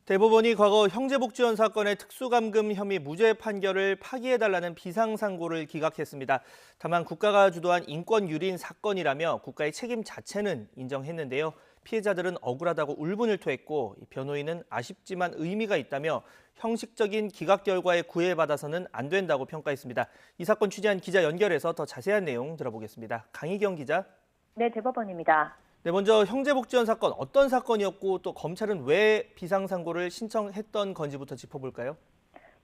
대법원이 과거 형제복지원 사건의 특수감금 혐의 무죄 판결을 파기해달라는 비상상고를 기각했습니다. 다만 국가가 주도한 인권 유린 사건이라며 국가의 책임 자체는 인정했는데요. 피해자들은 억울하다고 울분을 토했고 변호인은 아쉽지만 의미가 있다며 형식적인 기각 결과에 구애받아서는 안 된다고 평가했습니다. 이 사건 취재한 기자 연결해서 더 자세한 내용 들어보겠습니다. 강희경 기자. 네, 대법원입니다. 네, 먼저 형제복지원 사건 어떤 사건이었고 또 검찰은 왜 비상상고를 신청했던 건지부터 짚어볼까요?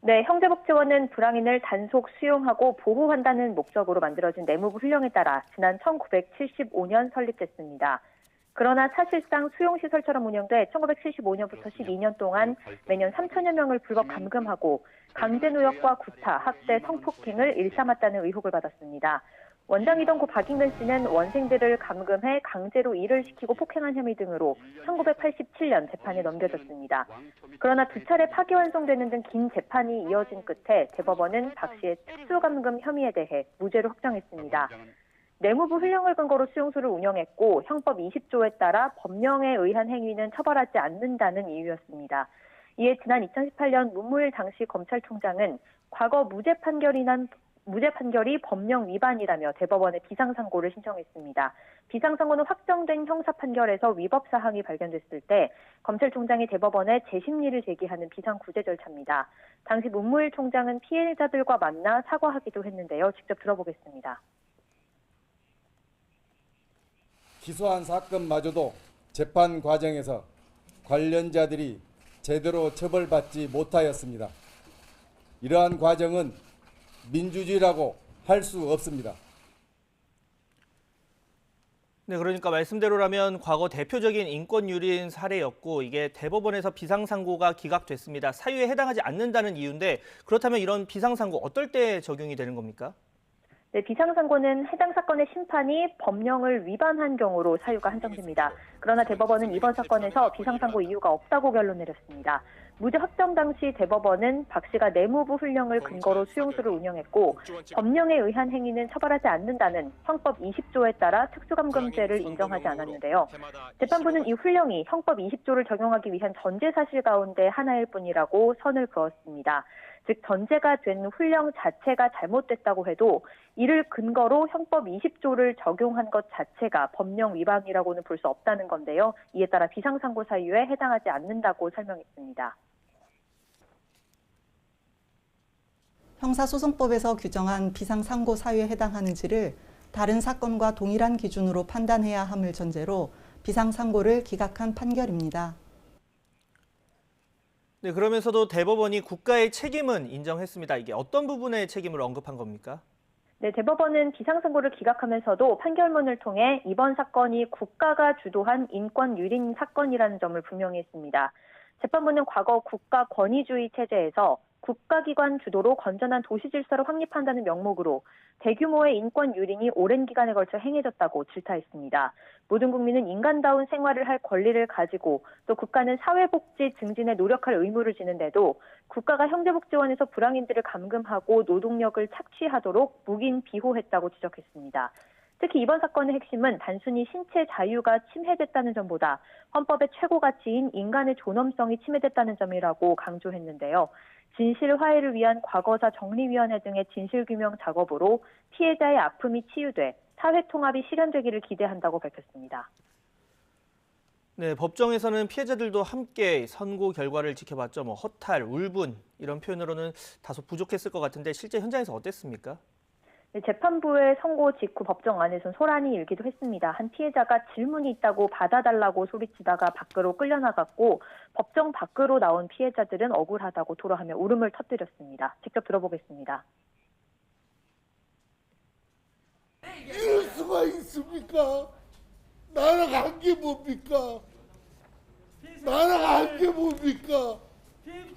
네, 형제복지원은 불황인을 단속 수용하고 보호한다는 목적으로 만들어진 내무부 훈령에 따라 지난 1975년 설립됐습니다. 그러나 사실상 수용시설처럼 운영돼 1975년부터 12년 동안 매년 3천여 명을 불법 감금하고 강제노역과 구타, 학대, 성폭행을 일삼았다는 의혹을 받았습니다. 원장이던 고 박인근 씨는 원생들을 감금해 강제로 일을 시키고 폭행한 혐의 등으로 1987년 재판에 넘겨졌습니다. 그러나 두 차례 파기환송되는 등 긴 재판이 이어진 끝에 대법원은 박 씨의 특수감금 혐의에 대해 무죄로 확정했습니다. 내무부 훈령을 근거로 수용소를 운영했고 형법 20조에 따라 법령에 의한 행위는 처벌하지 않는다는 이유였습니다. 이에 지난 2018년 문무일 당시 검찰총장은 과거 무죄 판결이 법령 위반이라며 대법원에 비상상고를 신청했습니다. 비상상고는 확정된 형사 판결에서 위법 사항이 발견됐을 때 검찰총장이 대법원에 재심리를 제기하는 비상구제 절차입니다. 당시 문무일 총장은 피해자들과 만나 사과하기도 했는데요. 직접 들어보겠습니다. 기소한 사건마저도 재판 과정에서 관련자들이 제대로 처벌받지 못하였습니다. 이러한 과정은 민주주의라고 할 수 없습니다. 네, 그러니까 말씀대로라면 과거 대표적인 인권 유린 사례였고 이게 대법원에서 비상상고가 기각됐습니다. 사유에 해당하지 않는다는 이유인데 그렇다면 이런 비상상고 어떨 때 적용이 되는 겁니까? 네, 비상상고는 해당 사건의 심판이 법령을 위반한 경우로 사유가 한정됩니다. 그러나 대법원은 이번 사건에서 비상상고 이유가 없다고 결론 내렸습니다. 무죄 확정 당시 대법원은 박 씨가 내무부 훈령을 근거로 수용소를 운영했고 법령에 의한 행위는 처벌하지 않는다는 형법 20조에 따라 특수감금죄를 인정하지 않았는데요. 재판부는 이 훈령이 형법 20조를 적용하기 위한 전제 사실 가운데 하나일 뿐이라고 선을 그었습니다. 즉 전제가 된 훈령 자체가 잘못됐다고 해도 이를 근거로 형법 20조를 적용한 것 자체가 법령 위반이라고는 볼 수 없다는 건데요. 이에 따라 비상상고 사유에 해당하지 않는다고 설명했습니다. 형사소송법에서 규정한 비상상고 사유에 해당하는지를 다른 사건과 동일한 기준으로 판단해야 함을 전제로 비상상고를 기각한 판결입니다. 네, 그러면서도 대법원이 국가의 책임은 인정했습니다. 이게 어떤 부분의 책임을 언급한 겁니까? 네, 대법원은 비상상고를 기각하면서도 판결문을 통해 이번 사건이 국가가 주도한 인권 유린 사건이라는 점을 분명히 했습니다. 재판부는 과거 국가 권위주의 체제에서 국가기관 주도로 건전한 도시 질서를 확립한다는 명목으로 대규모의 인권 유린이 오랜 기간에 걸쳐 행해졌다고 질타했습니다. 모든 국민은 인간다운 생활을 할 권리를 가지고 또 국가는 사회복지 증진에 노력할 의무를 지는데도 국가가 형제복지원에서 불황인들을 감금하고 노동력을 착취하도록 묵인 비호했다고 지적했습니다. 특히 이번 사건의 핵심은 단순히 신체 자유가 침해됐다는 점보다 헌법의 최고 가치인 인간의 존엄성이 침해됐다는 점이라고 강조했는데요. 진실 화해를 위한 과거사 정리위원회 등의 진실규명 작업으로 피해자의 아픔이 치유돼 사회 통합이 실현되기를 기대한다고 밝혔습니다. 네, 법정에서는 피해자들도 함께 선고 결과를 지켜봤죠. 허탈, 울분 이런 표현으로는 다소 부족했을 것 같은데 실제 현장에서 어땠습니까? 네, 재판부의 선고 직후 법정 안에선 소란이 일기도 했습니다. 한 피해자가 질문이 있다고 받아달라고 소리치다가 밖으로 끌려나갔고 법정 밖으로 나온 피해자들은 억울하다고 토로하며 울음을 터뜨렸습니다. 직접 들어보겠습니다. 이럴 수가 있습니까? 나랑 한 게 뭡니까? 나랑 한 게 뭡니까?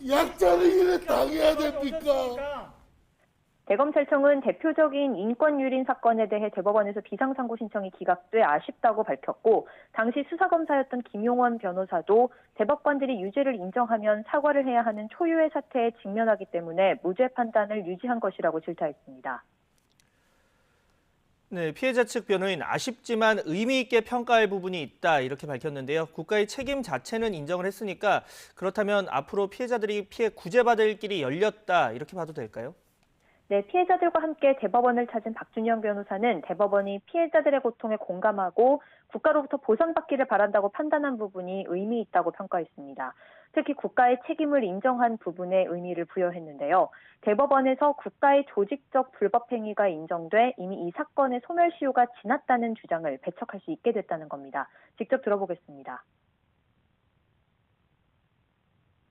약자는 이래 당해야 됩니까? 대검찰청은 대표적인 인권 유린 사건에 대해 대법원에서 비상상고 신청이 기각돼 아쉽다고 밝혔고 당시 수사검사였던 김용원 변호사도 대법관들이 유죄를 인정하면 사과를 해야 하는 초유의 사태에 직면하기 때문에 무죄 판단을 유지한 것이라고 질타했습니다. 네, 피해자 측 변호인 아쉽지만 의미 있게 평가할 부분이 있다 이렇게 밝혔는데요. 국가의 책임 자체는 인정을 했으니까 그렇다면 앞으로 피해자들이 피해 구제받을 길이 열렸다 이렇게 봐도 될까요? 네, 피해자들과 함께 대법원을 찾은 박준영 변호사는 대법원이 피해자들의 고통에 공감하고 국가로부터 보상받기를 바란다고 판단한 부분이 의미 있다고 평가했습니다. 특히 국가의 책임을 인정한 부분에 의미를 부여했는데요. 대법원에서 국가의 조직적 불법 행위가 인정돼 이미 이 사건의 소멸시효가 지났다는 주장을 배척할 수 있게 됐다는 겁니다. 직접 들어보겠습니다.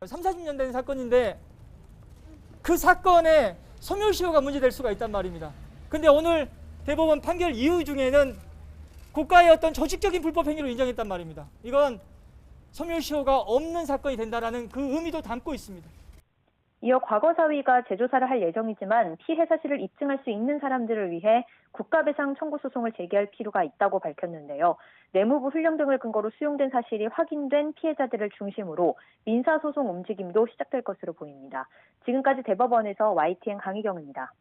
30-40년 된 사건인데 그 사건의 소멸시효가 문제될 수가 있단 말입니다. 근데 오늘 대법원 판결 이유 중에는 국가의 어떤 조직적인 불법 행위로 인정했단 말입니다. 이건 소멸시효가 없는 사건이 된다는 그 의미도 담고 있습니다. 이어 과거사위가 재조사를 할 예정이지만 피해 사실을 입증할 수 있는 사람들을 위해 국가배상 청구 소송을 제기할 필요가 있다고 밝혔는데요. 내무부 훈령 등을 근거로 수용된 사실이 확인된 피해자들을 중심으로 민사소송 움직임도 시작될 것으로 보입니다. 지금까지 대법원에서 YTN 강희경입니다.